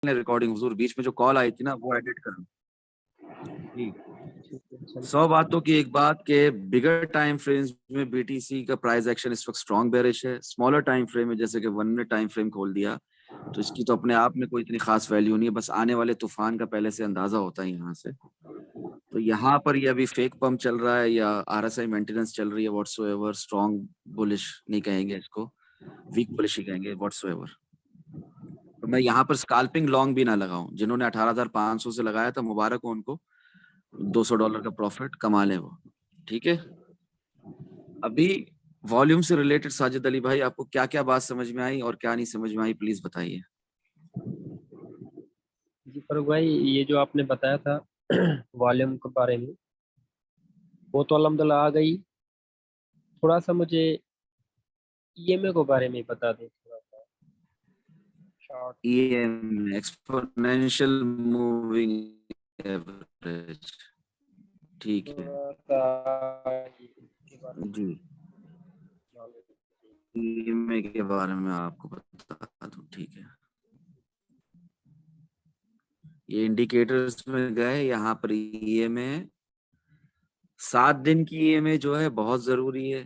Recording हुजूर, बीच में जो call आई थी ना वो एडिट कर जी। ठीक है, चलो। 100 बातों की एक बात के बिगर टाइम फ्रेम्स में बीटीसी का प्राइस एक्शन इस वक्त स्ट्रॉन्ग बेरिश है। स्मॉलर टाइम फ्रेम में जैसे कि 1 मिनट टाइम फ्रेम खोल दिया तो इसकी तो अपने आप में कोई इतनी खास वैल्यू नहीं है, बस आने वाले तूफान का पहले से अंदाजा होता है यहाँ से। तो यहाँ पर ये अभी फेक पंप चल रहा है या आरएसआई मेंटेनेंस चल रही है, व्हाटसोएवर, स्ट्रॉन्ग बुलिश नहीं कहेंगे इसको, वीक बुलिश ही कहेंगे व्हाटसोएवर। तो मैं यहाँ पर स्काल्पिंग लॉन्ग भी ना लगाऊं। जिन्होंने 18,500 से लगाया था मुबारक हो उनको, $200 का प्रॉफिट कमा ले वो। ठीक है, अभी वॉल्यूम से रिलेटेड साजिद अली भाई आपको क्या क्या बात समझ में आई और क्या नहीं समझ में आई, प्लीज बताइए। जी फारूक भाई, ये जो आपने बताया था वॉल्यूम के बारे में, वो तो अल्हम्दुलिल्लाह आ गई। थोड़ा सा मुझे ईएमए के बारे में बता दें, थोड़ा सा short. EM exponential moving average, ठीक है थोड़ा सा इसके बारे में जी। knowledge दें। EMA के बारे में आपको बता दूं, ठीक है। ये इंडिकेटर्स में गए, यहाँ पर EMA 7 दिन की EMA जो है बहुत जरूरी है,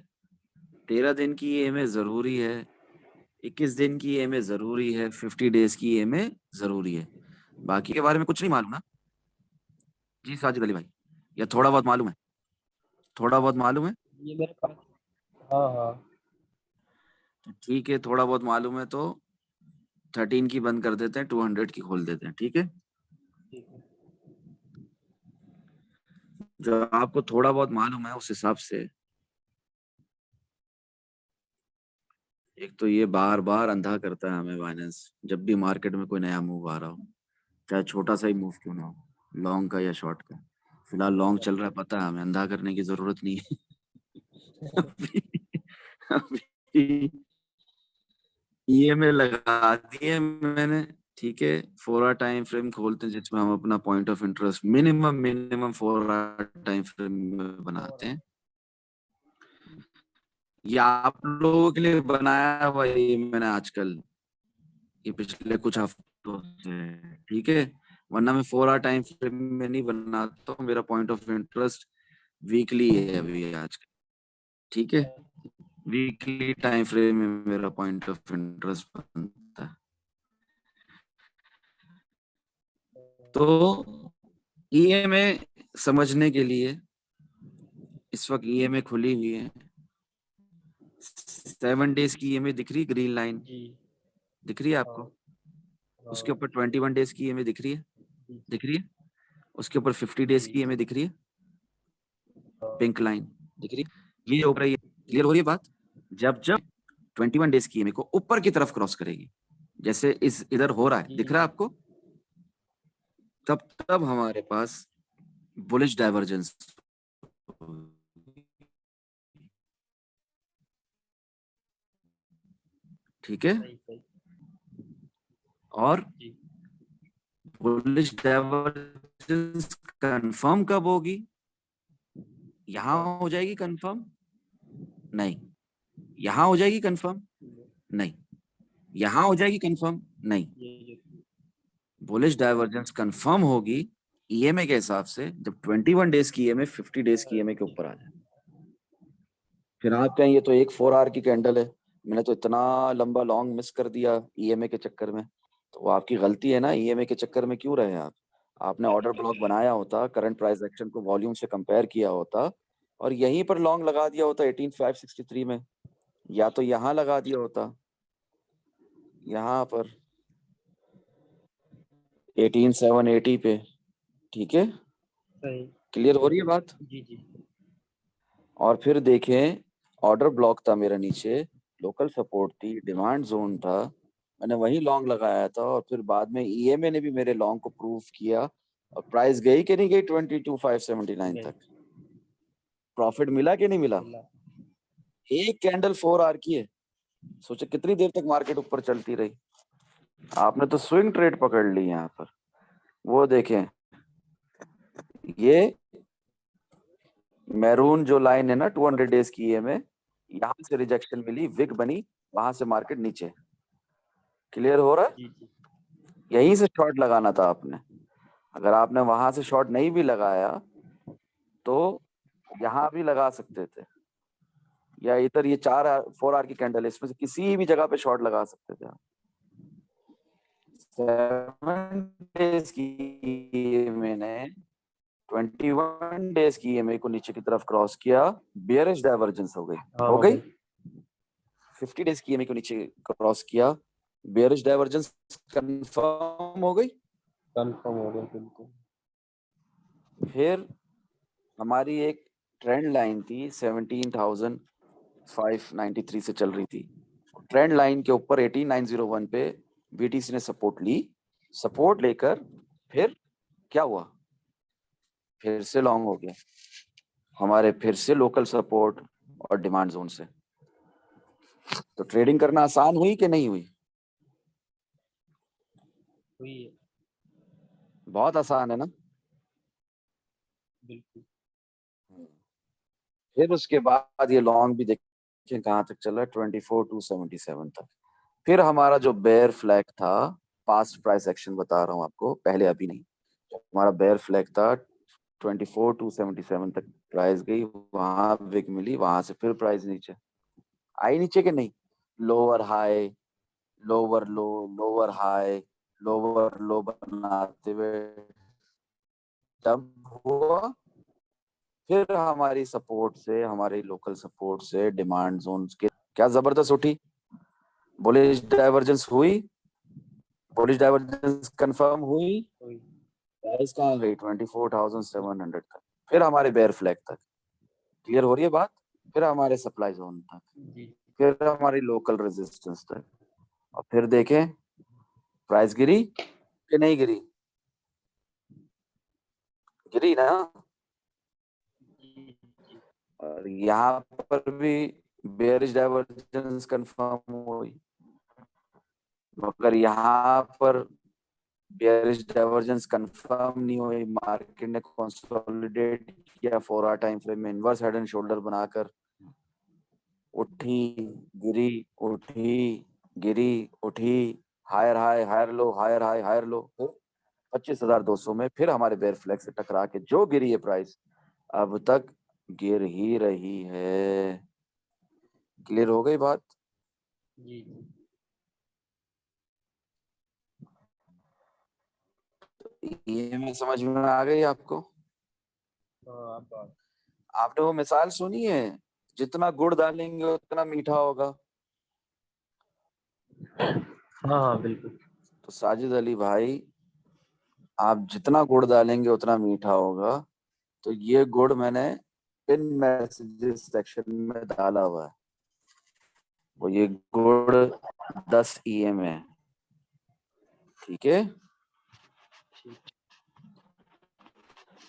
13 दिन की EMA जरूरी है, 21 दिन की EMA जरूरी है, 50 डेज की EMA जरूरी है। बाकी के बारे में कुछ नहीं मालूम ना जी साजिद अली भाई, या थोड़ा बहुत मालूम है? थोड़ा बहुत मालूम है ये मेरे पास, हाँ हाँ। तो ठीक है, थोड़ा बहुत मालूम है तो 13 की बंद कर देते हैं, 200 की खोल देते हैं, ठीक है। ठीक है। जो आपको थोड़ा बहुत मालूम है उस हिसाब से, एक तो ये बार बार अंधा करता है हमें बाइनेंस, जब भी मार्केट में कोई नया मूव आ रहा हो, चाहे छोटा सा ही मूव क्यों ना हो, लॉन्ग का या शॉर्ट का। फिलहाल लॉन्ग चल रहा है, पता है हमें, अंधा करने की जरूरत नहीं है। अभी अभी EMA लगा दिए मैंने, ठीक है। 4 आवर टाइम फ्रेम खोलते हैं जिसमें हम अपना point of interest minimum minimum 4 hour time frame में बनाते हैं। ये आप लोगों के लिए बनाया हुआ ये मैंने आजकल, ये पिछले कुछ हफ्तों से, ठीक है। वरना मैं 4 आवर टाइम फ्रेम में नहीं बनाता हूँ, मेरा पॉइंट ऑफ इंटरेस्ट वीकली है अभी आजकल, ठीक है। वीकली टाइम फ्रेम में मेरा पॉइंट ऑफ इंटरेस्ट बनता है। तो EMA समझने के लिए इस वक्त EMA खुली हुई है। 7 डेज की EMA दिख रही, ग्रीन लाइन जी। दिख रही है हाँ आपको? उसके हाँ। ऊपर 21 डेज की EMA दिख रही है, जी जी। दिख रही है। उसके ऊपर 50 डेज जी। की EMA दिख रही है, हाँ। पिंक लाइन दिख रही है। ये ऊपर, ये जी क्लियर हो रही है बात? जब जब 21 डेज की EMA को ऊपर की तरफ क्रॉस करेगी, जैसे इस इधर हो रहा है, जी। दिख रहा है आपको, तब तब हमारे पास बुलिश डाइवर्जेंस, ठीक है। सही सही। और जी। बुलिश डाइवर्जेंस कंफर्म कब होगी? यहां हाँ। हो जाएगी कंफर्म? नहीं। यहां हो जाएगी कंफर्म? नहीं। यहां हो जाएगी कंफर्म? नहीं। ये बुलिश डाइवर्जेंस कंफर्म होगी EMA के हिसाब से जब 21 डेज की EMA 50 डेज की EMA के जी। ऊपर आ जाए। फिर आप कहें ये तो एक 4 आवर की कैंडल है, मैंने तो इतना लंबा लॉन्ग मिस कर दिया EMA के चक्कर में। तो वो आपकी गलती है ना, EMA के चक्कर में क्यों रहे आप? आपने ऑर्डर ब्लॉक बनाया होता, करंट प्राइस एक्शन को वॉल्यूम से कंपेयर किया होता और यहीं पर लॉन्ग लगा दिया होता 18,563 में, या तो यहाँ लगा दिया होता, यहाँ पर 18,780 पे, ठीक है। सही। क्लियर हो रही है बात? जी जी। और फिर देखें, ऑर्डर ब्लॉक था मेरा नीचे, लोकल सपोर्ट थी, डिमांड जोन था, मैंने वही लॉन्ग लगाया था और फिर बाद में EMA ने भी मेरे लॉन्ग को प्रूव किया और प्राइस गई कि नहीं गई 22,579 गई। तक? प्रॉफिट मिला कि नहीं मिला? मिला। एक कैंडल 4 आवर की है, सोचे कितनी देर तक मार्केट ऊपर चलती रही। आपने तो स्विंग ट्रेड पकड़ ली यहाँ पर। वो देखें, ये मैरून जो लाइन है ना 200 डेज की EMA, यहाँ से रिजेक्शन मिली, विक बनी, वहां से मार्केट नीचे। क्लियर हो रहा है? जी जी। यहीं से शॉर्ट लगाना था आपने। अगर आपने वहां से शॉर्ट नहीं भी लगाया तो यहाँ भी लगा सकते थे, या इधर ये 4 4 आर की कैंडल है, इसमें से किसी भी जगह पे शॉर्ट लगा सकते थे आप। 7 डेज की मैंने 21 डेज की ईएमए को नीचे की तरफ क्रॉस किया, बियरिश डाइवर्जेंस हो गई। हाँ हो हाँ गई। बिल्कुल 50 डेज की ईएमए को नीचे क्रॉस किया, बियरिश डाइवर्जेंस कंफर्म हो गई। कंफर्म हो गया बिल्कुल। फिर हमारी एक ट्रेंड लाइन थी 17,593 से चल रही थी। ट्रेंड लाइन के ऊपर 18,901 पे बीटीसी ने सपोर्ट ली। सपोर्ट लेकर फिर क्या हुआ, फिर से लॉन्ग हो गया हमारे, फिर से लोकल सपोर्ट और डिमांड जोन से। तो ट्रेडिंग करना आसान हुई कि नहीं हुई? हुई है बहुत आसान है ना। बिल्कुल। फिर उसके बाद ये लॉन्ग भी देखिए कहाँ तक चला, 24,277 तक। फिर हमारा जो बेयर फ्लैग था, पास्ट प्राइस एक्शन बता रहा हूँ आपको, पहले अभी नहीं, हमारा बेयर फ्लैग था 24,277 तक प्राइस गई, वहां विक मिली, वहां से फिर प्राइस नीचे आई, नीचे के नहीं, लोअर हाई, लोअर लो, लोअर हाई, लोअर लो बनाते हुए डंप हुआ। फिर हमारी सपोर्ट से, हमारी लोकल सपोर्ट से डिमांड जोन के क्या जबरदस्त उठी, बुलिश डाइवर्जेंस हुई, बुलिश डाइवर्जेंस कंफर्म हुई, हुई प्राइस कहाँ गई 24,700 तक, फिर हमारे बेयर फ्लैग तक। क्लियर हो रही है बात? फिर हमारे सप्लाई जोन तक, जी। फिर हमारी लोकल रेजिस्टेंस तक, और फिर देखें प्राइस गिरी कि नहीं गिरी? गिरी ना। जी जी और यहाँ पर भी बेयरिश डाइवर्जेंस कंफर्म हुई, मगर यहाँ पर बेयरिश डाइवर्जेंस कंफर्म नहीं हुई, मार्केट ने कंसोलिडेट किया 4 आवर टाइम फ्रेम में, इनवर्स हेड एंड शोल्डर बनाकर उठी, गिरी, उठी, गिरी, उठी, higher high, higher low, higher high, higher low, 25,200 में फिर हमारे बेयर फ्लैग से टकरा के जो गिरी है प्राइस, अब तक गिर ही रही है। क्लियर हो गई बात? जी जी। ये में समझ में आ गई आपको? हाँ आप बात। आपने वो मिसाल सुनी है, जितना गुड़ डालेंगे उतना मीठा होगा? हाँ हाँ बिल्कुल। तो साजिद अली भाई, आप जितना गुड़ डालेंगे उतना मीठा होगा। तो ये गुड़ मैंने पिन मैसेजेस सेक्शन में डाला हुआ है। वो ये गुड़ 10 EM है, ठीक है? ठीक।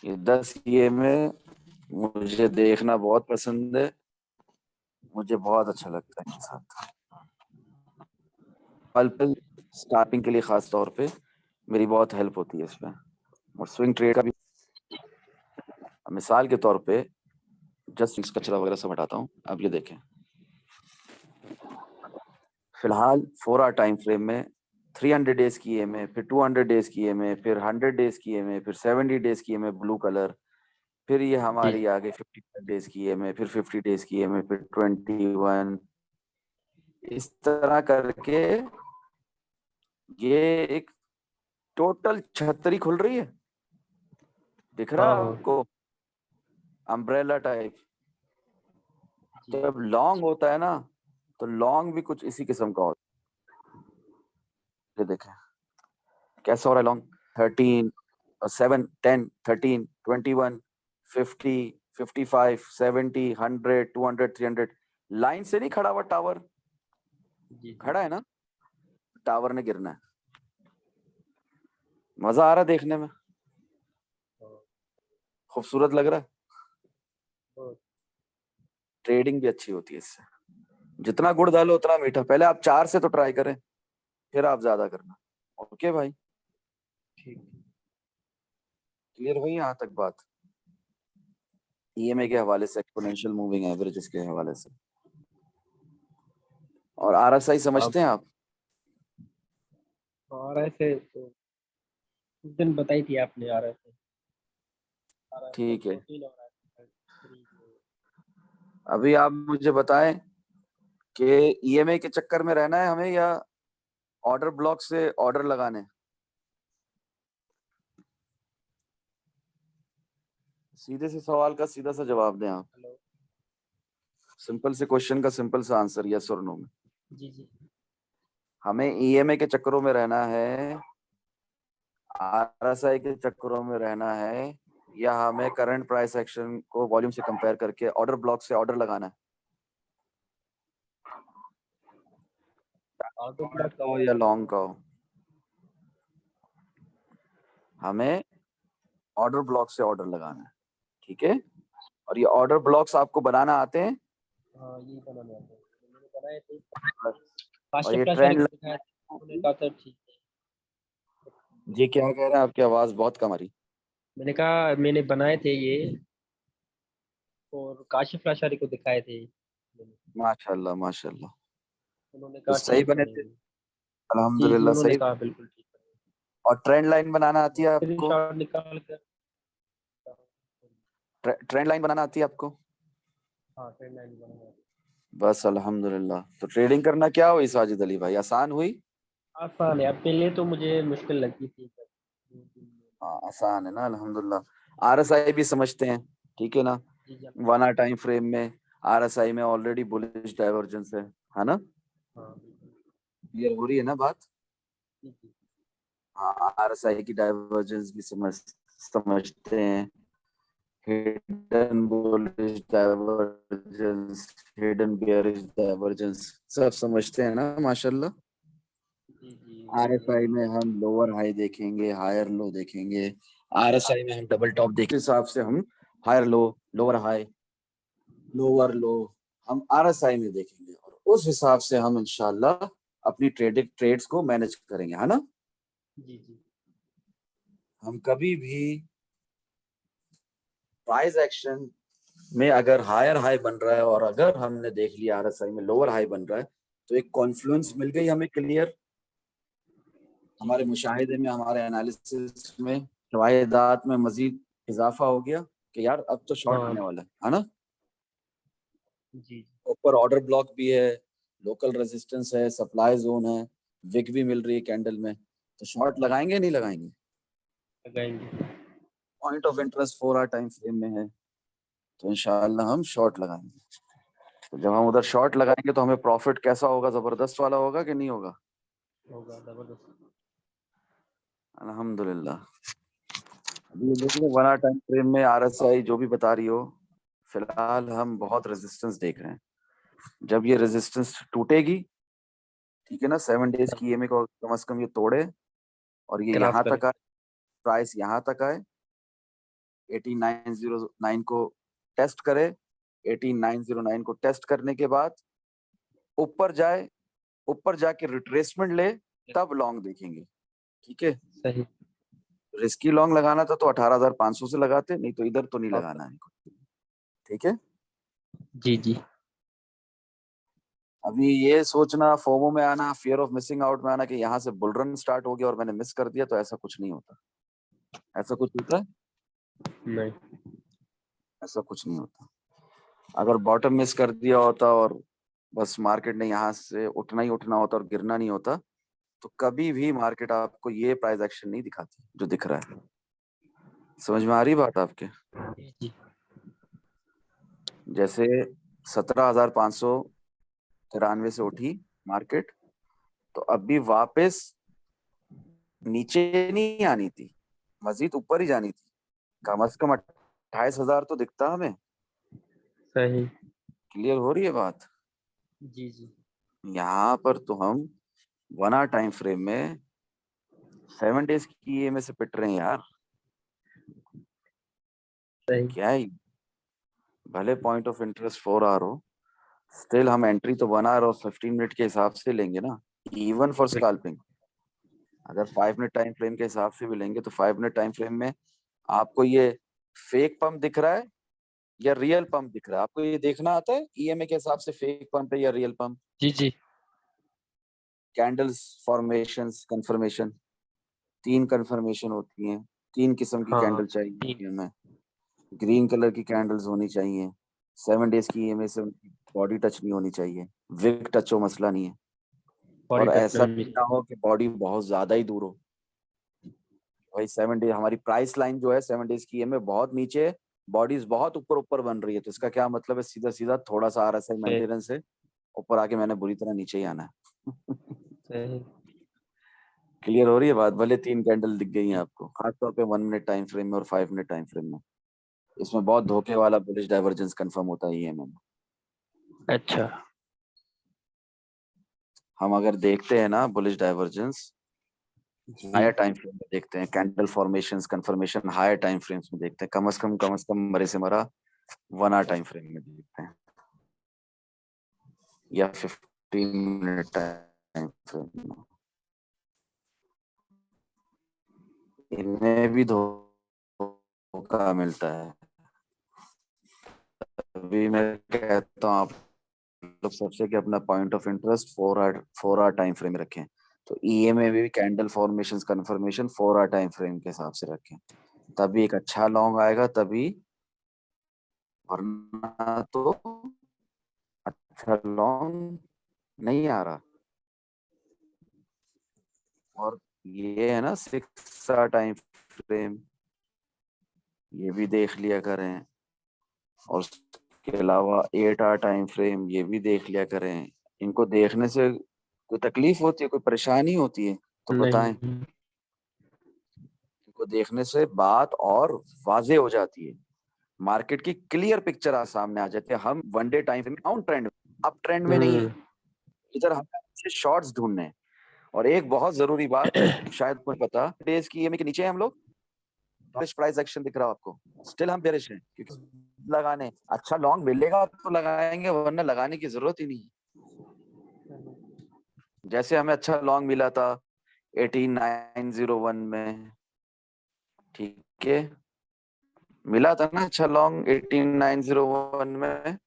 ये 10 EM है, मुझे देखना बहुत पसंद है, मुझे बहुत अच्छा लगता है इनके साथ। पल स्टार्टिंग के लिए खास तौर पे मेरी बहुत हेल्प होती है इसमें। और स्विंग ट्रेड का भी मिसाल के तौर पे, जस्ट कचरा वगैरह सब हटाता हूँ। अब ये देखें, फिलहाल 4 आवर टाइम फ्रेम में 300 डेज की ईएमए, फिर 200 डेज की ईएमए, फिर 100 डेज की ईएमए, फिर 70 डेज की ईएमए ब्लू कलर, फिर ये जी हमारी आगे 55 डेज की ईएमए, फिर 50 डेज की ईएमए, फिर 21, इस तरह करके ये एक टोटल छतरी खुल रही है, दिख रहा हाँ है हाँ आपको? Umbrella type. जी जब लॉन्ग होता है ना, तो लॉन्ग भी कुछ इसी किस्म का होता है। ये देखें कैसा हो रहा है लॉन्ग, 13, 7, 10, 13, 21, 50, 55, 70, 100, 200, 300, लाइन से नहीं खड़ा हुआ टावर, जी जी। खड़ा है ना, टावर ने गिरना है। मजा आ रहा है देखने में, हाँ, खूबसूरत लग रहा है, बहुत। ट्रेडिंग भी अच्छी होती है इससे। जितना गुड़ डालो उतना मीठा, पहले आप 4 से तो ट्राई करें, फिर आप ज्यादा करना। ओके भाई, ठीक। क्लियर हुई यहाँ तक बात? ईएमए के हवाले से, एक्सपोनेंशियल मूविंग एवरेजेस के हवाले से। और आरएसआई आप समझते हैं आप? और ऐसे तो उस दिन बताई थी आपने यार, ऐसे ठीक है, 14 और RS 3 अभी आप मुझे बताएं कि ईएमआई के चक्कर में रहना है हमें या ऑर्डर ब्लॉक से ऑर्डर लगाने। सीधे से सवाल का सीधा सा जवाब दें आप। हेलो। सिंपल से क्वेश्चन का सिंपल सा आंसर, यस और नो में। जी जी। हमें ईएमआई के चक्करों में रहना है, आरएसआई के चक्करों में रहना है, या हमें करंट प्राइस एक्शन को वॉल्यूम से कंपेयर करके ऑर्डर ब्लॉक से ऑर्डर लगाना है। Auto short block. का हो या लॉन्ग का हो, हमें ऑर्डर ब्लॉक से ऑर्डर लगाना है। ठीक है, और ये ऑर्डर ब्लॉक्स आपको बनाना आते हैं। हाँ, ये बनाने आते हैं, मैंने बनाए थे। और काशिफ ये लाशारी ट्रेंड को दिखाया था, उन्होंने कहा था ठीक है। जी क्या कह रहे हैं, आपकी आवाज बहुत कम आ रही। मैंने कहा मैंने बनाए थे ये, और काशिफ लाशारी को दिखाए थे मैंने। माशाल्लाह माशाल्लाह, उन्होंने तो कहा सही ठीक बने थे, बनेंगे। जी जी, अल्हम्दुलिल्लाह उन्होंने सही। कहा बिल्कुल ठीक और ट्रेंड लाइन बनाना आती बनेंगे। है स्क्रीन आपको? शॉट निकाल कर। ट्रेंड लाइन बनाना आती है आपको? हाँ, ट्रेंड लाइन बनाना है। बस अल्हम्दुलिल्लाह, तो ट्रेडिंग करना क्या हुई साजिद अली भाई, आसान हुई? आसान है, अब पहले तो मुझे मुश्किल लगती थी पर 2-3 में। हाँ आसान है ना, अल्हम्दुलिल्लाह। आरएसआई भी समझते हैं, ठीक है ना। जी जी। वन आवर टाइम फ्रेम में आरएसआई में ऑलरेडी बुलिश डाइवर्जेंस है ना। हाँ बिल्कुल। क्लियर हो रही है ना बात? जी जी। हाँ, आरएसआई की डाइवर्जेंस भी समझते हैं। Hidden bullish divergence, hidden bearish divergence, सब समझते हैं ना माशाल्लाह। जी जी, आरएसआई में हम लोअर हाई देखेंगे, हायर लो देखेंगे। आरएसआई में हम डबल टॉप देखेंगे, इस हिसाब से हम higher low, lower high, lower low हम आरएसआई में देखेंगे, और उस हिसाब से हम इंशाल्लाह अपनी ट्रेड्स को मैनेज करेंगे, है ना। जी जी। हम कभी भी प्राइस एक्शन में अगर हायर हाई बन रहा है और अगर हमने देख लिया आरएसआई में लोअर हाई बन रहा है, तो एक कॉन्फ्लुएंस मिल गई हमें क्लियर, जी हमारे जी। मुशाहिदे में, हमारे एनालिसिस में, रवायदात में मजीद इजाफा हो गया कि यार अब तो शॉर्ट हाँ। आने वाला है ना। जी जी। ऊपर ऑर्डर ब्लॉक भी है, लोकल रेजिस्टेंस है, सप्लाई जोन है, विक भी मिल रही है कैंडल में, तो शॉर्ट लगाएंगे नहीं लगाएंगे? लगाएंगे। Point of interest 4 hour time frame में है, तो इंशाल्लाह हम शॉर्ट लगाएंगे। तो जब हम उधर शॉर्ट लगाएंगे तो हमें प्रॉफिट कैसा होगा, जबरदस्त वाला होगा कि नहीं होगा? होगा जबरदस्त। अल्हम्दुलिल्लाह। अभी ये देख लो, 1 आवर टाइम फ्रेम में आरएसआई जो भी बता रही हो, फिलहाल हम बहुत रेजिस्टेंस देख रहे हैं। जब ये रेजिस्टेंस टूटेगी, ठीक है ना, 7 डेज की ईएमए को कम से कम ये तोड़े और ये क्रॉस यहाँ करे। तक आए, प्राइस यहाँ तक आए, 18909 को टेस्ट करे, 18909 को टेस्ट करने के बाद ऊपर जाए, ऊपर जाके रिट्रेसमेंट ले, तब लॉन्ग देखेंगे। ठीक है, सही। रिस्की लॉन्ग लगाना था तो 18,500 से लगाते, नहीं तो इधर तो नहीं लगाना है। ठीक है, जी जी। अभी ये सोचना, फोमो में आना, फियर ऑफ मिसिंग आउट में आना कि यहाँ से बुल रन स्टार्ट हो गया और मैंने मिस कर दिया, तो ऐसा कुछ नहीं होता। ऐसा कुछ होता है? नहीं। ऐसा कुछ नहीं होता। अगर बॉटम मिस कर दिया होता और बस मार्केट ने यहाँ से उठना ही उठना होता और गिरना नहीं होता, तो कभी भी मार्केट आपको ये प्राइस एक्शन नहीं दिखाती जो दिख रहा है। समझ में आ रही बात आपके? जी जी। जैसे 17,593 से उठी मार्केट, तो अभी वापस नीचे नहीं आनी थी, मजीद ऊपर ही जानी थी। कम से कम 28,000 तो दिखता हमें। सही। क्लियर हो रही है बात? जी जी। यहाँ पर तो हम 1 आवर टाइम फ्रेम में 7 डेज की ईएमए से पिट रहे हैं यार। सही। क्या है, भले पॉइंट ऑफ इंटरेस्ट 4 आवर हो, स्टिल हम एंट्री तो 1 आवर और 15 मिनट के हिसाब से लेंगे ना, इवन फॉर स्कैल्पिंग। अगर 5 मिनट टाइम फ्रेम के हिसाब से भी लेंगे तो 5 मिनट टाइम फ्रेम में आपको ये फेक पंप दिख रहा है या रियल पंप दिख रहा है? आपको ये देखना आता है ईएमए के हिसाब से फेक पंप है या रियल पंप? जी जी। कैंडल्स फॉर्मेशंस कंफर्मेशन, 3 कंफर्मेशन होती हैं, 3 किस्म की हाँ कैंडल चाहिए तीन हमें। ग्रीन कलर की कैंडल्स होनी चाहिए, 7 डेज की ईएमए से उनकी बॉडी टच नहीं होनी चाहिए, विक टच हो मसला नहीं है, बॉडी और टच ऐसा नहीं भी ना हो कि बॉडी बहुत ज्यादा ही दूर हो। भाई 7 डे हमारी प्राइस लाइन जो है 7 डेज की ईएमए बहुत नीचे है, बॉडीज बहुत ऊपर ऊपर बन रही है, तो इसका क्या मतलब है, सीधा सीधा थोड़ा सा आरएसआई है। मेंटेनेंस है, ऊपर आके मैंने बुरी तरह नीचे ही आना है। सही। क्लियर हो रही है बात? भले 3 कैंडल दिख गई हैं आपको, खासतौर पे 1 मिनट टाइम फ्रेम में और 5 मिनट टाइम फ्रेम में, इसमें बहुत धोखे वाला बुलिश डाइवर्जेंस कंफर्म होता है ईएमए में। अच्छा। हम अगर देखते हैं ना बुलिश डाइवर्जेंस जी। हायर टाइम फ्रेम में देखते हैं, candle formations confirmation higher time frames में देखते हैं, कम से कम मरे से मरा 1 आवर टाइम फ्रेम में देखते हैं, या 15 मिनट टाइम फ्रेम में। इनमें भी धोखा मिलता है। अभी मैं कहता हूँ आप लोग सबसे कि अपना point of interest 4 hour time frame रखें, तो ईएमए में भी candle formations confirmation 4 hour time frame के हिसाब से रखें, तभी एक अच्छा लॉन्ग आएगा तभी, वरना तो अच्छा लॉन्ग नहीं आ रहा। और ये है ना 6 आवर टाइम फ्रेम, ये भी देख लिया करें, और उसके अलावा 8 आवर टाइम फ्रेम ये भी देख लिया करें। इनको देखने से कोई तकलीफ होती है, कोई परेशानी होती है तो बताएं। नहीं। इनको देखने से बात और वाजे हो जाती है, मार्केट की क्लियर पिक्चर आज सामने आ जाती है। हम 1 day time frame down trend, up trend में नहीं है, इधर हमें अच्छे शॉर्ट्स ढूंढने हैं। और एक बहुत जरूरी बात, शायद को पता, डेज की ईएमए के नीचे हैं हम लोग, प्राइस एक्शन दिख रहा है आपको, स्टिल हम बेरिश हैं, क्योंकि लगाने अच्छा लॉन्ग मिलेगा तो लगाएंगे, वरना लगाने की जरूरत ही नहीं है। जैसे हमें अच्छा लॉन्ग मिला था 18901 में, ठीक है, मिला था ना अच्छा लॉन्ग 18901 में,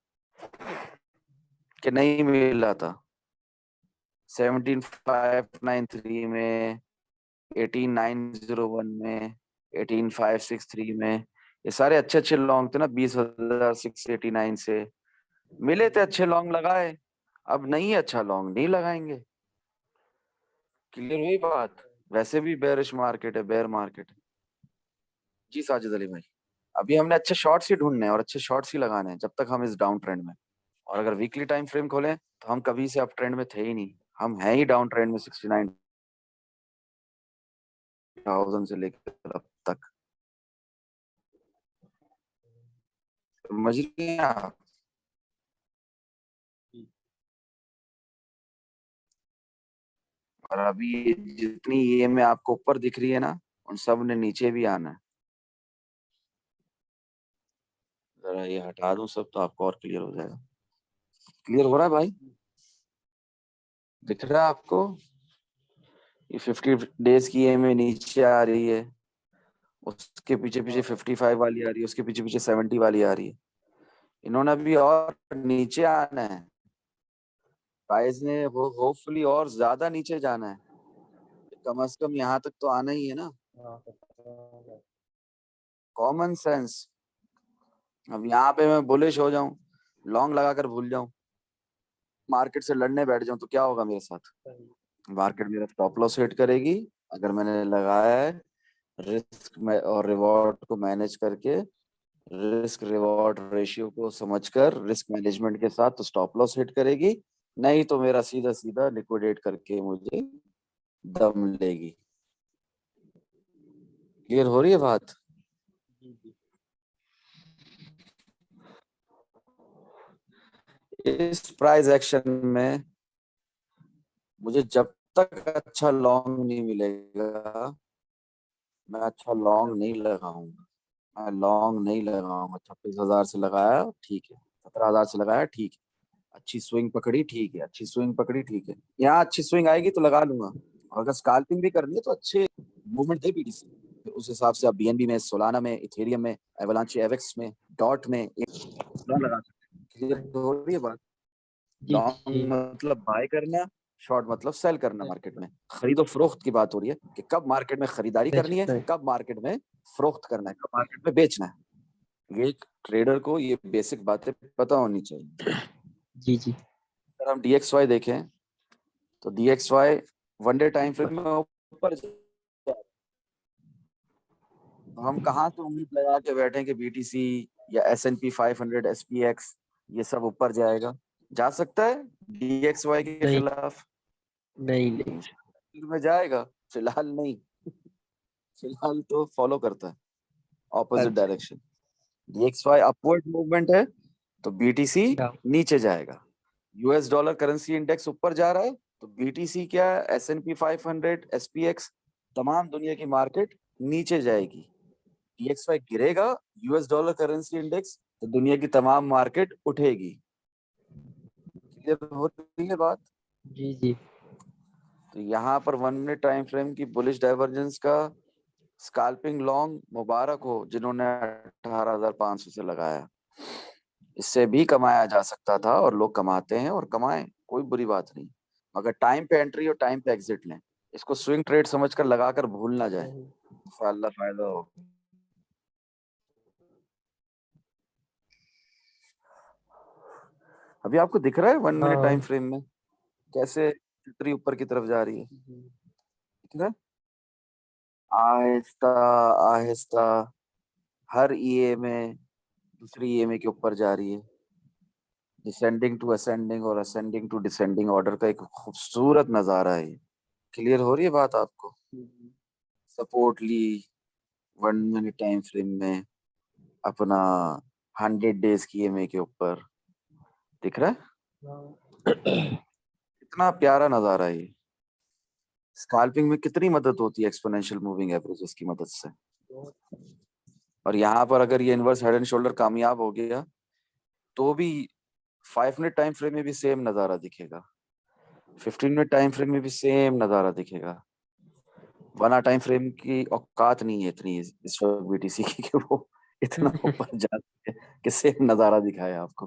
कि नहीं मिला था? 17593 में, 18901 में, 18563 में, ये सारे अच्छे अच्छे लॉन्ग थे ना, 20,689 से मिले थे, अच्छे लॉन्ग लगाए। अब नहीं है अच्छा लॉन्ग, नहीं लगाएंगे। क्लियर हुई बात? वैसे भी बेरिश मार्केट है, बेयर मार्केट है। जी साजिद अली भाई, अभी हमने अच्छे शॉर्ट्स ही ढूंढने हैं और अच्छे शॉर्ट्स ही लगाने हैं जब तक हम इस डाउन ट्रेंड में। और अगर वीकली टाइम फ्रेम खोलें तो हम कभी से अप ट्रेंड में थे ही नहीं, हम हैं ही डाउन ट्रेंड में 69,000 से लेकर अब तक। समझ रहे हैं आप? और अभी ये जितनी ये में आपको ऊपर दिख रही है ना, उन सब ने नीचे भी आना है। जरा ये हटा दूं सब तो आपको और क्लियर हो जाएगा। क्लियर हो रहा है भाई? दिख रहा है आपको? ये 50 डेज की ये में नीचे आ रही है, उसके पीछे पीछे 55 वाली आ रही है, उसके पीछे पीछे 70 वाली आ रही है। इन्होंने अभी और नीचे आना है, प्राइस ने होपफुली और ज्यादा नीचे जाना है, कम से कम यहाँ तक तो आना ही है ना। Common sense. अब यहाँ पे मैं बुलिश हो जाऊं, लॉन्ग लगाकर भूल जाऊं, मार्केट से लड़ने बैठ जाऊं, तो क्या होगा मेरे साथ? मार्केट मेरा स्टॉप लॉस हिट करेगी। अगर मैंने लगाया है रिस्क में और रिवॉर्ड को मैनेज करके, रिस्क रिवॉर्ड रेशियो को समझकर रिस्क मैनेजमेंट के साथ, तो स्टॉप लॉस हिट करेगी, नहीं तो मेरा सीधा सीधा लिक्विडेट करके मुझे दम लेगी। क्लियर हो रही है बात? इस प्राइस एक्शन में मुझे जब तक अच्छा लॉन्ग नहीं मिलेगा, मैं अच्छा लॉन्ग नहीं लगाऊंगा। मैं लॉन्ग नहीं लगाऊंगा। 26,000 से लगाया ठीक है, 17,000 से लगाया ठीक है, अच्छी स्विंग पकड़ी ठीक है, अच्छी स्विंग पकड़ी ठीक है, यहाँ अच्छी स्विंग आएगी तो लगा लूंगा। और अगर स्काल्पिंग भी करनी है तो अच्छे मूवमेंट दे बीटीसी, फिर उस हिसाब से आप बीएनबी में, सोलाना में, इथेरियम में, एवलांची एवेक्स में, डॉट में लगा सकते हैं। क्लियर हो रही है बात? जी जी। लॉन्ग मतलब बाय करना, शॉर्ट मतलब सेल करना मार्केट में, खरीदो फरोख्त की बात हो रही है कि कब मार्केट में खरीदारी करनी है, कब मार्केट में फरोख्त करना है, कब मार्केट में बेचना है। ये एक ट्रेडर को ये बेसिक बातें पता होनी चाहिए। जी जी। अगर हम DXY देखें तो DXY one day time frame में ऊपर, हम कहाँ से उम्मीद लगा के बैठे कि BTC या S&P 500 SPX ये सब ऊपर जाएगा? जा सकता है DXY के नहीं खिलाफ? नहीं नहीं। में जाएगा, फिलहाल नहीं। फिलहाल तो फॉलो करता है ऑपोजिट अच्छा। डायरेक्शन। DXY अपवर्ड मूवमेंट है तो BTC नीचे जाएगा। US डॉलर करेंसी इंडेक्स ऊपर जा रहा है तो BTC क्या, S&P 500 SPX तमाम दुनिया की मार्केट नीचे जाएगी। DXY गिरेगा, US डॉलर करेंसी इंडेक्स, तो दुनिया की तमाम मार्केट उठेगी। क्लियर हो रही है बात? जी जी। तो यहाँ पर 1 मिनट टाइम फ्रेम की बुलिश डाइवर्जेंस का स्कैल्पिंग लॉन्ग मुबारक हो जिन्होंने 18,500 से लगाया। इससे भी कमाया जा सकता था और लोग कमाते हैं और कमाएं, कोई बुरी बात नहीं, मगर टाइम पे एंट्री और टाइम पे एग्जिट लें। इसको स्विंग ट्रेड समझकर लगाकर भूल ना जाए, इंशाअल्लाह फायदा हो। अभी आपको दिख रहा है 1 मिनट टाइम फ्रेम में कैसे ट्री ऊपर की तरफ जा रही है? दिख रहा है? आहिस्ता आहिस्ता हर EMA दूसरी EMA के ऊपर जा रही है। डिसेंडिंग टू असेंडिंग और असेंडिंग टू डिसेंडिंग ऑर्डर का एक खूबसूरत नजारा है। क्लियर हो रही है बात आपको? सपोर्ट ली 1 मिनट टाइम फ्रेम में अपना 100 डेज की EMA के ऊपर, दिख रहा है? इतना प्यारा नजारा है ये। स्कैल्पिंग में कितनी मदद होती है एक्सपोनेंशियल मूविंग एवरेजेस की मदद से। और यहाँ पर अगर ये इनवर्स हेड एंड शोल्डर कामयाब हो गया तो भी 5 मिनट टाइम फ्रेम में भी सेम नजारा दिखेगा, 15 मिनट टाइम फ्रेम में भी सेम नजारा दिखेगा। 1 आवर टाइम फ्रेम की औकात नहीं है इतनी इस वक्त BTC की कि वो इतना ऊपर जा सके कि सेम नजारा दिखाए आपको।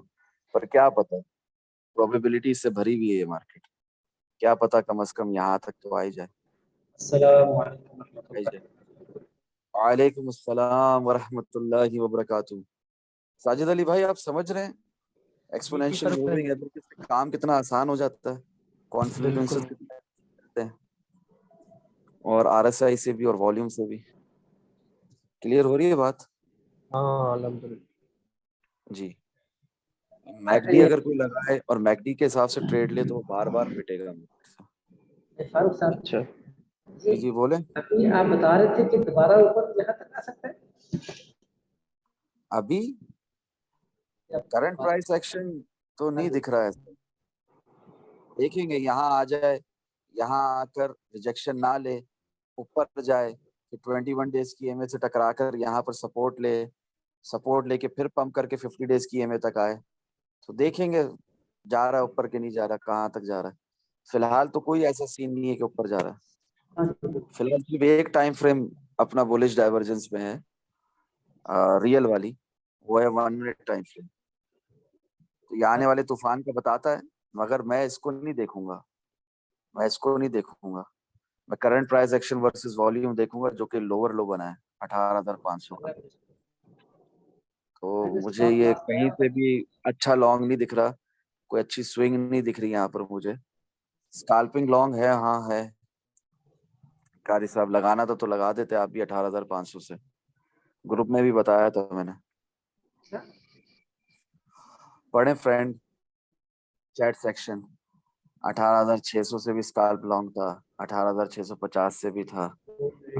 पर क्या पता, प्रोबेबिलिटी से भरी हुई है ये मार्केट, क्या पता कम से कम यहाँ तक तो आ ही जाए। वालेकुम अस्सलाम वरहमतुल्लाहि वबरकातुहू। साजिद अली भाई, आप समझ रहे हैं जी जी एक्सपोनेंशियल फर्क है। मूविंग एवरेज से काम कितना आसान हो जाता है, कॉन्फ्लुएंसेस बिल्कुल। कितने होते हैं, और RSI से भी और वॉल्यूम से भी। क्लियर हो रही है बात? हाँ अल्हम्दुलिल्लाह। जी। मैकडी अगर कोई लगाए और मैकडी के हिसाब से ट्रेड ले तो वो बार बार पिटेगा। फारूक साहब, अच्छा। जी जी बोले। अभी आप बता रहे थे कि दोबारा ऊपर यहाँ तक आ सकता है। अभी करंट प्राइस एक्शन तो नहीं दिख रहा है, देखेंगे यहाँ आ जाए, यहाँ आकर रिजेक्शन ना ले, ऊपर जाए, फिर 21 डेज की EMA से टकरा कर यहाँ पर सपोर्ट लेके फिर पंप करके 50 डेज की EMA तक आए तो देखेंगे जा रहा है ऊपर के नहीं जा रहा, कहाँ तक जा रहा है। फिलहाल तो कोई ऐसा सीन नहीं है कि ऊपर जा रहा है। फिलहाल सिर्फ एक टाइम फ्रेम अपना बुलिश डाइवर्जेंस में है, रियल वाली, वो है 1 मिनट टाइम फ्रेम। तो ये आने वाले तूफान का बताता है, मगर मैं इसको नहीं देखूंगा, मैं current price action versus volume देखूंगा जो कि लोअर लो बना है 18,500 का। तो मुझे ये कहीं से भी अच्छा लॉन्ग नहीं दिख रहा, कोई अच्छी स्विंग नहीं दिख रही यहाँ पर मुझे। स्कैल्पिंग लॉन्ग है, हाँ है। कारी साहब लगाना तो लगा देते आप भी 18,500 से, ग्रुप में भी बताया था मैंने, पढ़े फ्रेंड चैट सेक्शन। 18,600 से भी स्कैल्प लॉन्ग था, 18,650 से भी था,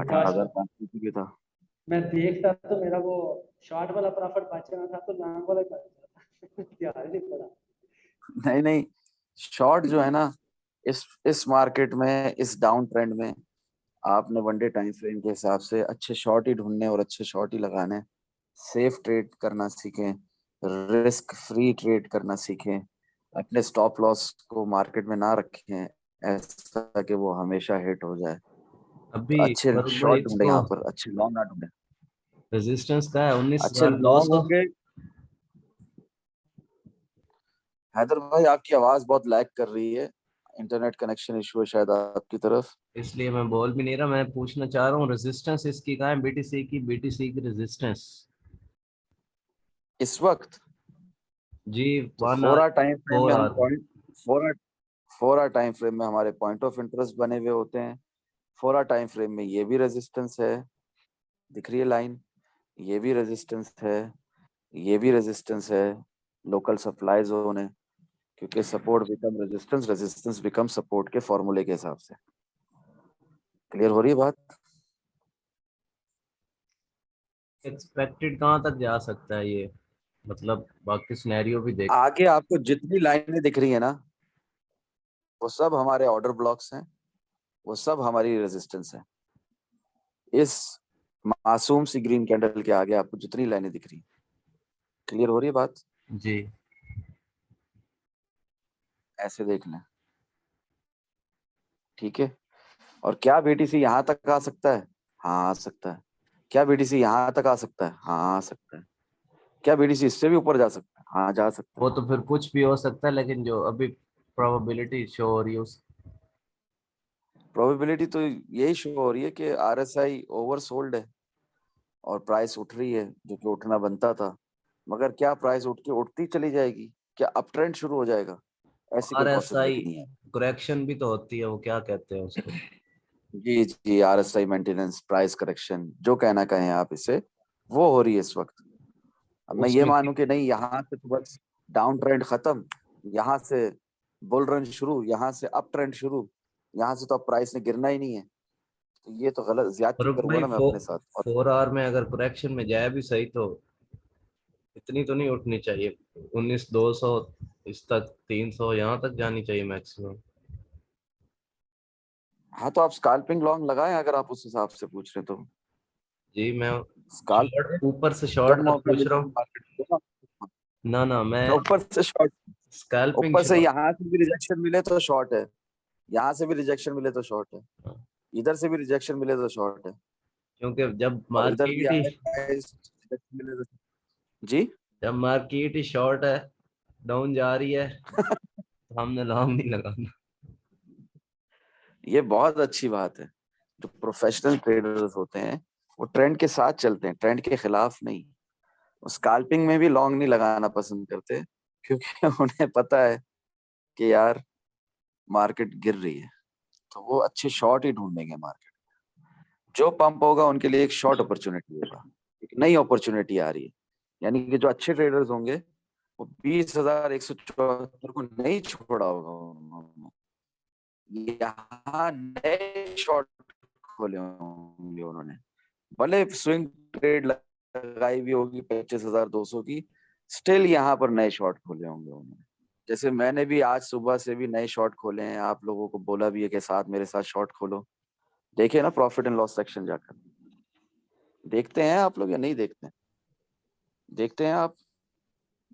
18,500 से भी था। मैं देखता तो मेरा वो शॉर्ट वाला प्रॉफिट बचा था तो लॉन्ग वाला यार नहीं पड़ा। नहीं नहीं, शॉर्ट जो है ना, इस मार्केट में, इस डाउन ट्रेंड में आपने वन डे टाइम फ्रेम के हिसाब से अच्छे शॉर्ट ही ढूंढने और अच्छे शॉर्ट ही लगाने। सेफ ट्रेड करना सीखें, रिस्क फ्री ट्रेड करना सीखें, अपने स्टॉप लॉस को मार्केट में ना रखें ऐसा कि वो हमेशा हिट हो जाए। तो अभी अच्छे फरूक भाई शॉर्ट ढूंढे, इसको यहाँ पर अच्छे लॉन्ग ना ढूंढे। रेजिस्टेंस का है अच्छे 19,200। लॉन्ग होंगे। हैदर भाई आपकी आवाज बहुत लैग कर रही है, इंटरनेट कनेक्शन इशू है शायद आपकी तरफ। इसलिए मैं बोल भी नहीं रहा, मैं पूछना चाह रहा हूँ रेजिस्टेंस इसकी कहाँ है, बीटीसी की रेजिस्टेंस इस वक्त जी। तो 1 आवर 4 आवर टाइम फ्रेम में 4 हम hour point 4 hour time frame में हमारे पॉइंट ऑफ इंटरेस्ट बने हुए होते हैं। 4 आवर टाइम फ्रेम में ये भी रेजिस्टेंस है, दिख रही है लाइन, ये भी रेजिस्टेंस है, ये भी रेजिस्टेंस है, लोकल सप्लाई जोन है, क्योंकि support become resistance, resistance become support के फॉर्मूले के हिसाब से। क्लियर हो रही है बात? एक्सपेक्टेड कहाँ तक जा सकता है ये, मतलब बाकी सिनेरियो भी देख। आगे आपको जितनी लाइनें दिख रही है ना, वो सब हमारे ऑर्डर ब्लॉक्स हैं, वो सब हमारी रेजिस्टेंस है। इस मासूम सी ग्रीन कैंडल के आगे आपको जितनी लाइनें दिख रही, क्लियर हो रही है बात? जी ऐसे देख लें, ठीक है। और क्या बीटीसी यहाँ तक आ सकता है? हाँ आ सकता है। क्या बीटीसी यहाँ तक आ सकता है? हाँ आ सकता है। क्या बीटीसी इससे भी ऊपर जा सकता है? हाँ जा सकता है। वो तो फिर कुछ भी हो सकता है, लेकिन जो अभी प्रोबेबिलिटी शो हो रही है उस प्रोबेबिलिटी तो यही शो हो रही है कि आरएसआई ओवरसोल्ड है और प्राइस उठ रही है, जो कि उठना बनता था। मगर क्या प्राइस उठ के उठती चली जाएगी? क्या अप ट्रेंड शुरू हो जाएगा? ऐसी कोई आरएसआई पॉसिबिलिटी नहीं है। करेक्शन भी तो होती है, वो क्या कहते हैं उसको। जी जी, आरएसआई मेंटेनेंस प्राइस करेक्शन, जो कहना कहें आप इसे, वो हो रही है इस वक्त। अब मैं ये उसमें मानूं कि नहीं, यहाँ से तो बस डाउन ट्रेंड खत्म, यहाँ से बुल रन शुरू, यहाँ से अप ट्रेंड शुरू, यहाँ से तो अब प्राइस ने गिरना ही नहीं है, तो ये तो गलत ज्यादती रुक करूंगा भाई, ना मैं अपने साथ। और 4 आवर में अगर करेक्शन में जाए भी सही तो इतनी तो नहीं उठनी चाहिए। 19,200 इस तक, 300 यहाँ तक जानी चाहिए मैक्सिमम। हाँ, तो आप स्कैल्पिंग लॉन्ग लगाएं अगर आप उस हिसाब से पूछ रहे हैं तो। जी मैं स्कैल्प शॉर्ट, ऊपर से जब शॉर्ट का मौका पूछ रहा मिले हूँ। मार्केट को ना ना, ना, मैं ऊपर से शॉर्ट, स्कैल्पिंग ऊपर से शॉर्ट। यहाँ से भी रिजेक्शन मिले तो शॉर्ट है, यहाँ से भी रिजेक्शन मिले तो शॉर्ट है, इधर से भी रिजेक्शन मिले तो शॉर्ट है, क्योंकि जब और इधर भी मार्केट ही आए रिजेक्शन मिले तो। जी। जब मार्केट ही शॉर्ट है, डाउन जा रही है, तो हमने लॉन्ग नहीं लगाना। ये बहुत अच्छी बात है। जो प्रोफेशनल ट्रेडर्स होते हैं वो ट्रेंड के साथ चलते हैं, ट्रेंड के खिलाफ नहीं। वो स्कैल्पिंग में भी लॉन्ग नहीं लगाना पसंद करते, क्योंकि उन्हें पता है कि यार मार्केट गिर रही है, तो वो अच्छे शॉर्ट ही ढूंढेंगे मार्केट। जो पंप होगा उनके लिए एक शॉर्ट अपॉर्चुनिटी होगा, एक नई अपॉर्चुनिटी आ रही है। यानी कि जो अच्छे ट्रेडर्स होंगे वो 20,174 को नहीं छोड़ा होगा उन्होंने, यहाँ नए शॉर्ट खोले होंगे उन्होंने, भले स्विंग ट्रेड लगाई भी होगी 25,200 की, स्टिल यहाँ पर नए शॉर्ट खोले होंगे उन्होंने। जैसे मैंने भी आज सुबह से भी नए शॉर्ट खोले हैं, आप लोगों को बोला भी है कि साथ मेरे साथ शॉर्ट खोलो। देखिए ना प्रॉफिट एंड लॉस सेक्शन जाकर, देखते हैं आप लोग या नहीं देखते हैं? देखते हैं आप?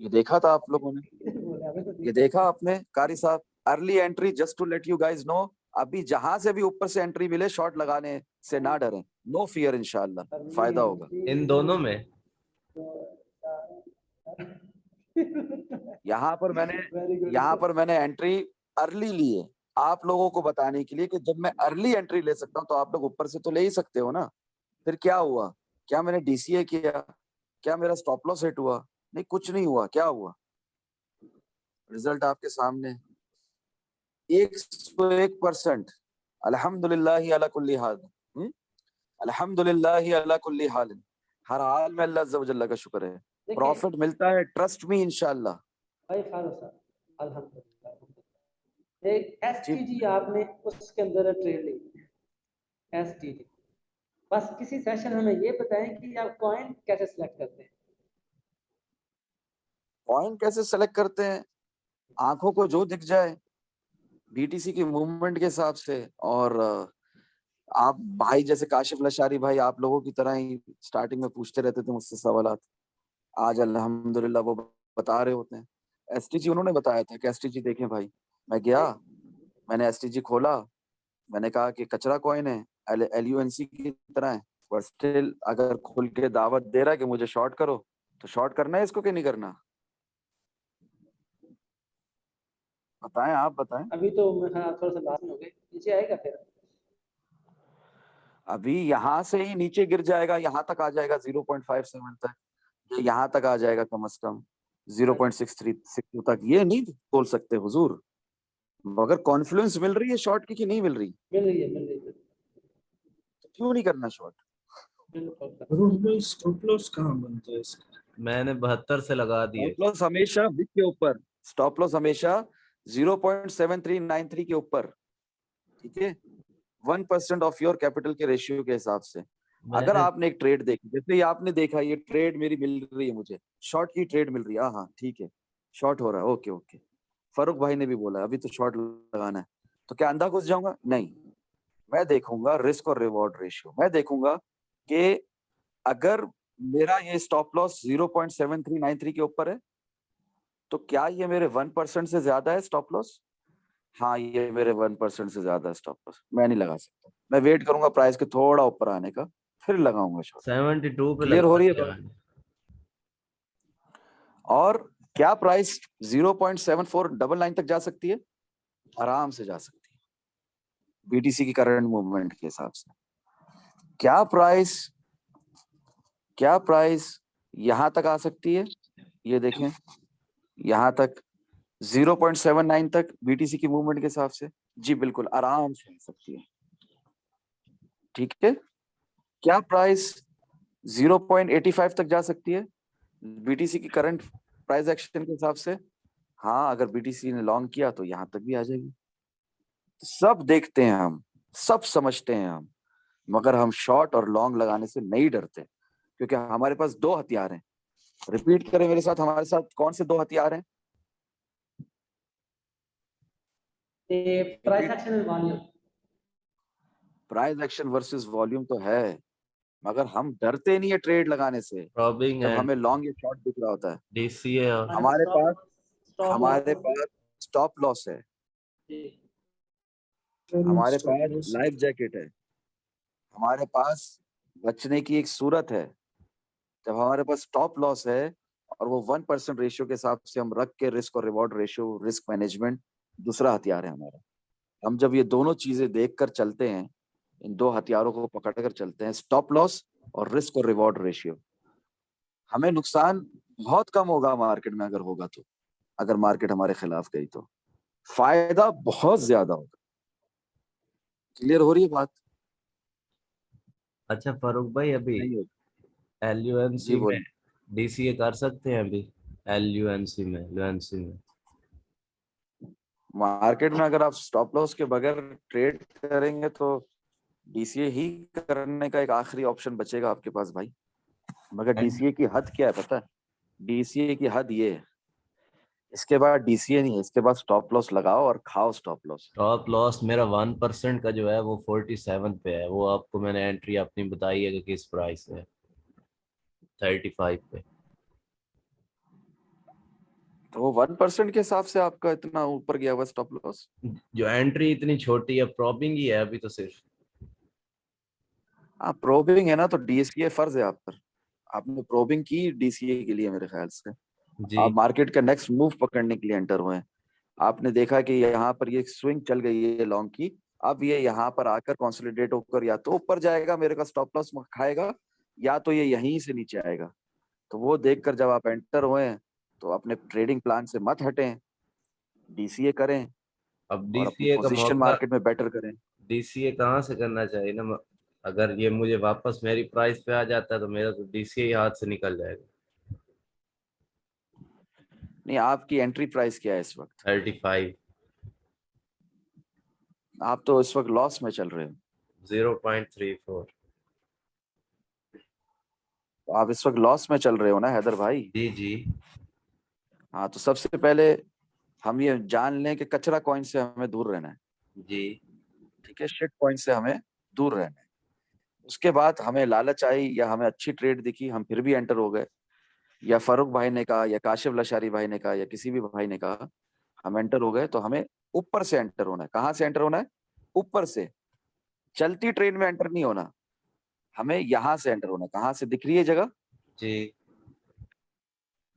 ये देखा था आप लोगों ने? बोला हमें तो ये दिखा। देखा आपने कारी साहब? Early entry, just to let you guys know, अभी जहां से भी ऊपर से एंट्री मिले शॉर्ट लगाने से ना डरें, नो फियर, इंशाल्लाह अर्ली फायदा होगा। इन दोनों में यहाँ पर मैंने वेरी गुड। यहाँ पर मैंने एंट्री अर्ली ली है, आप लोगों को बताने के लिए कि जब मैं अर्ली एंट्री ले सकता हूँ तो आप लोग ऊपर से तो ले ही सकते हो ना। फिर क्या हुआ? क्या मैंने डीसीए किया? क्या मेरा स्टॉप लॉस हिट हुआ? नहीं, कुछ नहीं हुआ। क्या हुआ? रिजल्ट आपके सामने, 101%। अल्हम्दुलिल्लाह अला कुल्ली हाल। अल्हम्दुलिल्लाह अला कुल्ली हाल। हर हाल में अल्लाह अज़्ज़ा व जल्ला का शुक्र है, देखिए प्रॉफिट मिलता है, ट्रस्ट मी इंशाल्लाह। भाई फारूक साहब, अल्हम्दुलिल्लाह अल्हम्दुलिल्लाह। एक जी एसटीजी आपने उसके अंदर ट्रेड ली, एसटीजी। बस किसी सेशन में हमें ये बताएं कि आप कॉइन कैसे सिलेक्ट करते हैं। पॉइंट कैसे सेलेक्ट करते हैं? आंखों को जो दिख जाए बीटीसी की मूवमेंट के हिसाब से। और आप भाई जैसे काशिफ लशारी भाई आप लोगों की तरह ही स्टार्टिंग में पूछते रहते थे मुझसे सवालात, आज अल्हम्दुलिल्लाह वो बता रहे होते हैं। एसटीजी उन्होंने बताया था कि एसटीजी देखें भाई, मैं गया, मैंने एसटीजी खोला, मैंने कहा कि कचरा कॉइन है, एलयूएनसी की तरह है, पर स्टिल अगर खुल के दावत दे रहा है कि मुझे शॉर्ट करो, तो शॉर्ट करना है इसको कि नहीं करना? बताएं, आप बताएं। अभी तो हाँ थोड़ा सा लास्ट में हो गए, नीचे आएगा फिर। अभी यहाँ से ही नीचे गिर जाएगा, यहाँ तक आ जाएगा 0.57 तक, या यहाँ तक आ जाएगा कम से कम 0.632 तक, ये नहीं बोल सकते हुजूर। मगर कॉन्फ्लुएंस मिल रही है शॉर्ट की कि नहीं मिल रही? मिल रही है, मिल रही है, तो क्यों नहीं करना शॉर्ट? बिल्कुल। स्टॉप लॉस कहाँ बनता है इसका? मैंने 72 से लगा दिए। स्टॉप लॉस हमेशा बिग के ऊपर, स्टॉप लॉस हमेशा 0.7393 के ऊपर, ठीक है, 1% ऑफ योर कैपिटल के रेशियो के हिसाब से। अगर मैंने आपने एक ट्रेड देखी, जैसे ये आपने देखा, ये ट्रेड मेरी मिल रही है, मुझे शॉर्ट की ट्रेड मिल रही है, हाँ ठीक है, शॉर्ट हो रहा है, ओके ओके। फारूक भाई ने भी बोला अभी तो शॉर्ट लगाना है, तो क्या अंधा घुस जाऊंगा? नहीं, मैं देखूंगा रिस्क और रिवॉर्ड रेशियो। मैं देखूंगा कि अगर मेरा ये स्टॉप लॉस 0.7393 के ऊपर है, तो क्या ये मेरे 1% से ज्यादा है स्टॉप लॉस? हाँ, ये मेरे 1% से ज्यादा है स्टॉप लॉस, मैं नहीं लगा सकता। मैं वेट करूंगा प्राइस के थोड़ा ऊपर आने का, फिर लगाऊंगा शॉर्ट। 72 पे क्लियर हो लगा रही है दिया बात? मैंने। और क्या प्राइस 0.7499 तक जा सकती है? आराम से जा सकती है, बीटीसी की करंट मूवमेंट के हिसाब से। क्या प्राइस यहां तक आ सकती है? ये देखें, यहां तक 0.79 तक बीटीसी की मूवमेंट के हिसाब से, जी बिल्कुल आराम से आ सकती है, ठीक है। क्या प्राइस 0.85 तक जा सकती है बीटीसी की करंट प्राइस एक्शन के हिसाब से? हाँ, अगर बीटीसी ने लॉन्ग किया तो यहां तक भी आ जाएगी। सब देखते हैं हम, सब समझते हैं हम, मगर हम शॉर्ट और लॉन्ग लगाने से नहीं डरते, क्योंकि हमारे पास दो हथियार हैं। रिपीट करें मेरे साथ, हमारे साथ कौन से दो हथियार हैं? Price action and volume. Price action versus volume तो है, मगर हम डरते नहीं है ट्रेड लगाने से रॉबिंग जब एंड हमें लॉन्ग या शॉर्ट दिख रहा होता है। डीसीए और हमारे पास स्टॉप स्टॉप लॉस है, हमारे पास लाइफ जैकेट है, हमारे पास बचने की एक सूरत है। जब हमारे पास स्टॉप लॉस है और वो 1% रेशियो के हिसाब से हम रख के, रिस्क और रिवॉर्ड रेशियो, रिस्क मैनेजमेंट दूसरा हथियार है हमारा। हम जब ये दोनों चीजें देखकर चलते हैं, इन दो हथियारों को पकड़कर चलते हैं, स्टॉप लॉस और रिस्क और रिवॉर्ड रेशियो, हमें नुकसान बहुत कम होगा मार्केट में, अगर होगा तो। अगर मार्केट हमारे खिलाफ गई तो फायदा बहुत ज्यादा होगा। क्लियर हो रही है बात? अच्छा फारूक भाई, अभी नहीं होगी? जी एलयूएनसी में बोलिए। डीसीए कर सकते हैं अभी? एलयूएनसी में मार्केट में अगर आप स्टॉप लॉस के बगैर ट्रेड करेंगे तो डीसीए ही करने का एक आखिरी ऑप्शन बचेगा आपके पास भाई। मगर डीसीए की हद क्या है पता है? डीसीए की हद ये है, इसके बाद डीसीए नहीं है, इसके बाद स्टॉप लॉस लगाओ और खाओ स्टॉप लॉस। टॉप लॉस मेरा 1% का जो है वो 47 पे है। वो आपको मैंने एंट्री अपनी बताई है कि किस प्राइस है, 35 पे। तो वो 1% के हिसाब से आपका इतना ऊपर गया हुआ स्टॉप लॉस। जो एंट्री इतनी छोटी है, प्रॉबिंग ही है अभी तो सिर्फ। हाँ, प्रोबिंग है ना, तो डीसीए फर्ज है आप पर, आपने प्रोबिंग की डीसीए के लिए मेरे ख्याल से। जी आप मार्केट का नेक्स्ट मूव पकड़ने के लिए एंटर हुए हैं। आपने देखा कि यहाँ पर ये स्विंग चल गई है लॉन्ग की, अब ये यहाँ पर आकर कंसोलिडेट होकर या तो ऊपर जाएगा, मेरे का स्टॉप लॉस खाएगा, या तो ये यहीं से नीचे आएगा। तो वो देखकर जब आप एंटर हुए हैं, तो अपने ट्रेडिंग प्लान से मत हटें, डीसीए करें अब और अपनी डीसीए का पोजीशन मौका, मार्केट में बेटर करें। डीसीए कहाँ से करना चाहिए ना? अगर ये मुझे वापस मेरी प्राइस पे आ जाता है तो मेरा तो डीसीए ही हाथ से निकल जाएगा। नहीं, आपकी एंट्री प्राइस क्या है इस वक्त? 35, आप तो इस वक्त लॉस में चल रहे हो। 0.34। तो आप इस वक्त लॉस में चल रहे हो ना हैदर भाई? जी जी। हाँ, तो सबसे पहले हम ये जान लें कि कचरा कॉइन से हमें दूर रहना है, जी ठीक है, शिट कॉइन से हमें दूर रहना है। उसके बाद हमें लालच आई या हमें अच्छी ट्रेड दिखी, हम फिर भी एंटर हो गए, या फारूक भाई ने कहा या काशिफ लशारी भाई ने कहा या किसी भी भाई ने कहा, हम एंटर हो गए, तो हमें ऊपर से एंटर होना है। कहाँ से एंटर होना है? ऊपर से। चलती ट्रेन में एंटर नहीं होना, हमें यहां से एंटर होना है। कहाँ से दिख रही है जगह? जी।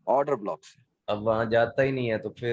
ऑर्डर ब्लॉक से। अब वहां जाता ही नहीं है तो फिर